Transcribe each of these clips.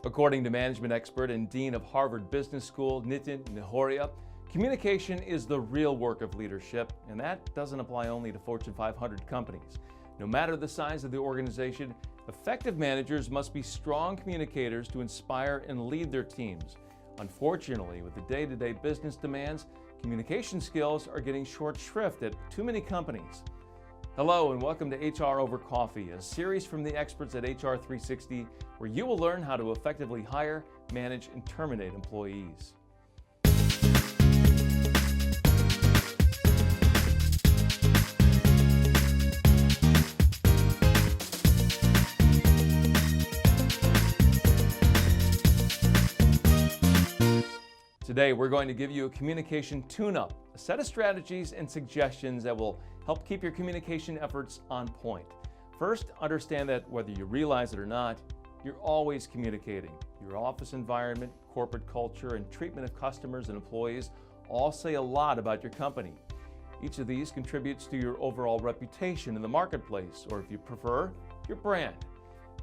According to management expert and dean of Harvard Business School, Nitin Nihoria, communication is the real work of leadership, and that doesn't apply only to Fortune 500 companies. No matter the size of the organization, effective managers must be strong communicators to inspire and lead their teams. Unfortunately, with the day-to-day business demands, communication skills are getting short shrift at too many companies. Hello and welcome to HR Over Coffee, a series from the experts at HR 360 where you will learn how to effectively hire, manage, and terminate employees. Today, we're going to give you a communication tune-up, a set of strategies and suggestions that will help keep your communication efforts on point. First, understand that whether you realize it or not, you're always communicating. Your office environment, corporate culture, and treatment of customers and employees all say a lot about your company. Each of these contributes to your overall reputation in the marketplace, or if you prefer, your brand.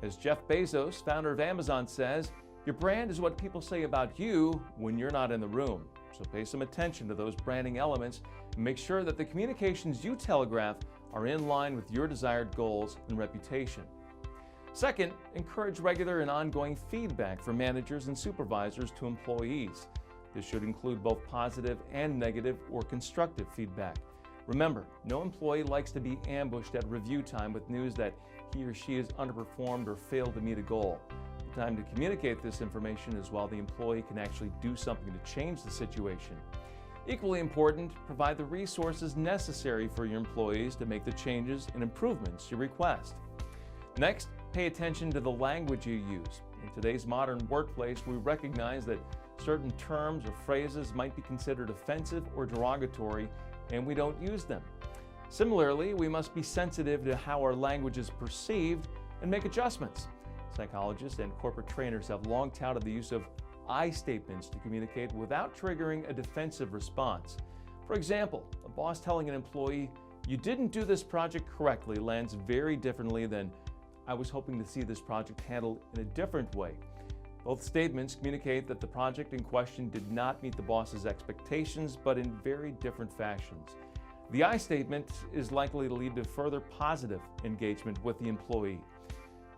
As Jeff Bezos, founder of Amazon, says, your brand is what people say about you when you're not in the room. So pay some attention to those branding elements and make sure that the communications you telegraph are in line with your desired goals and reputation. Second, encourage regular and ongoing feedback from managers and supervisors to employees. This should include both positive and negative or constructive feedback. Remember, no employee likes to be ambushed at review time with news that he or she has underperformed or failed to meet a goal. The time to communicate this information is while the employee can actually do something to change the situation. Equally important, provide the resources necessary for your employees to make the changes and improvements you request. Next, pay attention to the language you use. In today's modern workplace, we recognize that certain terms or phrases might be considered offensive or derogatory, and we don't use them. Similarly, we must be sensitive to how our language is perceived and make adjustments. Psychologists and corporate trainers have long touted the use of I statements to communicate without triggering a defensive response. For example, a boss telling an employee, "You didn't do this project correctly," lands very differently than "I was hoping to see this project handled in a different way." Both statements communicate that the project in question did not meet the boss's expectations, but in very different fashions. The I statement is likely to lead to further positive engagement with the employee.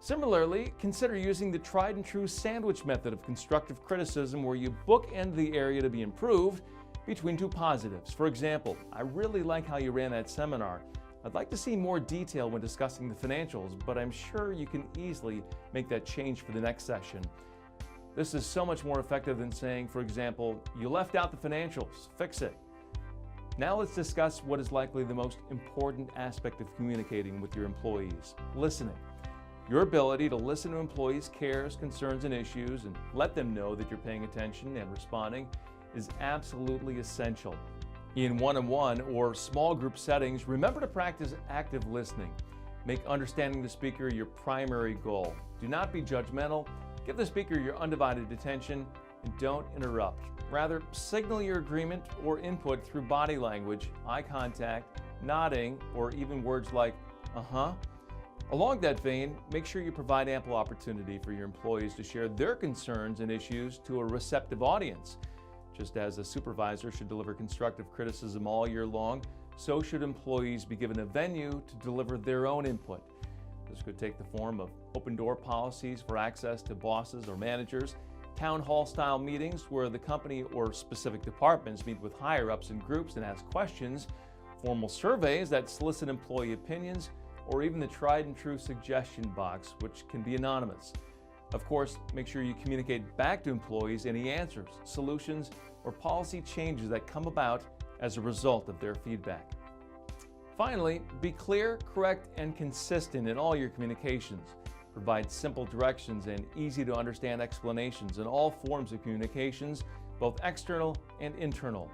Similarly, consider using the tried and true sandwich method of constructive criticism where you bookend the area to be improved between two positives. For example, "I really like how you ran that seminar. I'd like to see more detail when discussing the financials, but I'm sure you can easily make that change for the next session." This is so much more effective than saying, for example, "You left out the financials, fix it." Now let's discuss what is likely the most important aspect of communicating with your employees: listening. Your ability to listen to employees' cares, concerns, and issues and let them know that you're paying attention and responding is absolutely essential. In one-on-one or small group settings, remember to practice active listening. Make understanding the speaker your primary goal. Do not be judgmental. Give the speaker your undivided attention and don't interrupt. Rather, signal your agreement or input through body language, eye contact, nodding, or even words like, "uh-huh." Along that vein, make sure you provide ample opportunity for your employees to share their concerns and issues to a receptive audience. Just as a supervisor should deliver constructive criticism all year long, so should employees be given a venue to deliver their own input. This could take the form of open-door policies for access to bosses or managers, town hall-style meetings where the company or specific departments meet with higher-ups in groups and ask questions, formal surveys that solicit employee opinions, or even the tried and true suggestion box, which can be anonymous. Of course, make sure you communicate back to employees any answers, solutions, or policy changes that come about as a result of their feedback. Finally, be clear, correct, and consistent in all your communications. Provide simple directions and easy to understand explanations in all forms of communications, both external and internal.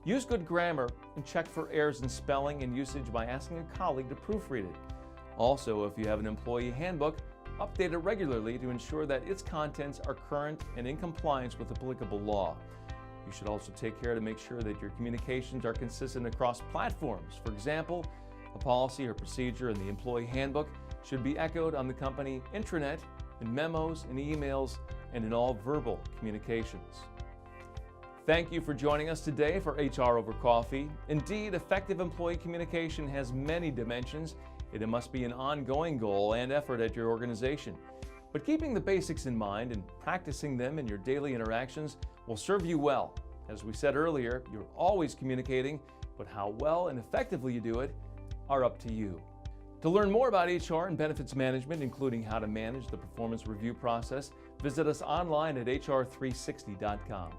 Use good grammar and check for errors in spelling and usage by asking a colleague to proofread it. Also, if you have an employee handbook, update it regularly to ensure that its contents are current and in compliance with applicable law. You should also take care to make sure that your communications are consistent across platforms. For example, a policy or procedure in the employee handbook should be echoed on the company intranet, in memos, in emails, and in all verbal communications. Thank you for joining us today for HR Over Coffee. Indeed, effective employee communication has many dimensions, and it must be an ongoing goal and effort at your organization. But keeping the basics in mind and practicing them in your daily interactions will serve you well. As we said earlier, you're always communicating, but how well and effectively you do it are up to you. To learn more about HR and benefits management, including how to manage the performance review process, visit us online at hr360.com.